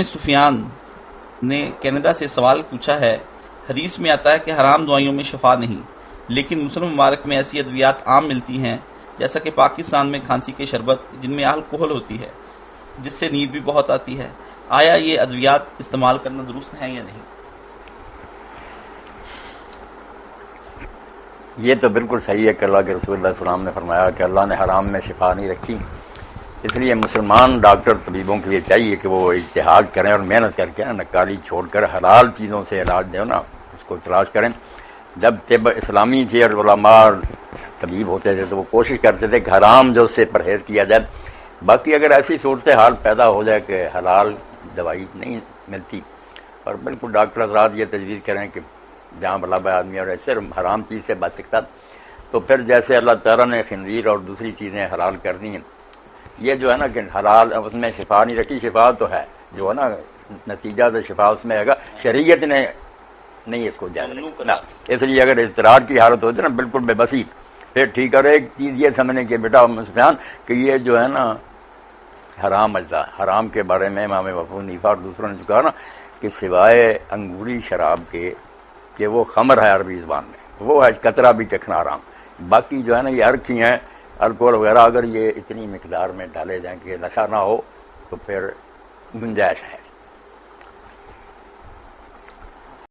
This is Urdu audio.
سفیان نے کینیڈا سے سوال پوچھا ہے، حدیث میں آتا ہے کہ حرام دوائیوں میں شفا نہیں، لیکن مسلم ممالک میں ایسی ادویات عام ملتی ہیں جیسا کہ پاکستان میں کھانسی کے شربت جن میں الکحل ہوتی ہے جس سے نیند بھی بہت آتی ہے، آیا یہ ادویات استعمال کرنا درست ہے یا نہیں؟ یہ تو بالکل صحیح ہے کہ اللہ کے رسول اللہ صلی اللہ علیہ وسلم نے فرمایا کہ اللہ نے حرام میں شفا نہیں رکھی، اس لیے مسلمان ڈاکٹر طبیبوں کے لیے چاہیے کہ وہ اجتہاد کریں اور محنت کر کے نکالی چھوڑ کر حلال چیزوں سے علاج دیں نا اس کو تلاش کریں۔ جب طب اسلامی تھی اور علماء طبیب ہوتے تھے تو وہ کوشش کرتے تھے کہ حرام جو سے پرہیز کیا جائے، باقی اگر ایسی صورتحال پیدا ہو جائے کہ حلال دوائی نہیں ملتی اور بالکل ڈاکٹر حضرات یہ تجویز کریں کہ جہاں بلا آدمی اور ایسے حرام چیز سے بچ سکتا تو پھر جیسے اللہ تعالیٰ نے خنزیر اور دوسری چیزیں حلال کر دی ہیں، یہ جو ہے نا کہ حلال اس میں شفا نہیں رکھی، شفا تو ہے جو ہے نا نتیجہ تو شفا اس میں آئے گا، شریعت نے نہیں اس کو جائز رکھا، اس لیے اگر اضطرار کی حالت ہوتی ہے نا بالکل بے بسی پھر ٹھیک ہے۔ اور ایک چیز یہ سمجھنے کہ بیٹا سفیان کہ یہ جو ہے نا حرام اجزاء، حرام کے بارے میں امام ابو حنیفہ اور دوسروں نے کہا نا کہ سوائے انگوری شراب کے کہ وہ خمر ہے عربی زبان میں، وہ ہے قطرہ بھی چکھنا حرام، باقی جو ہے نا یہ ارکھی ہیں الکوہل وغیرہ اگر یہ اتنی مقدار میں ڈالے جائیں کہ نشہ نہ ہو تو پھر گنجائش ہے۔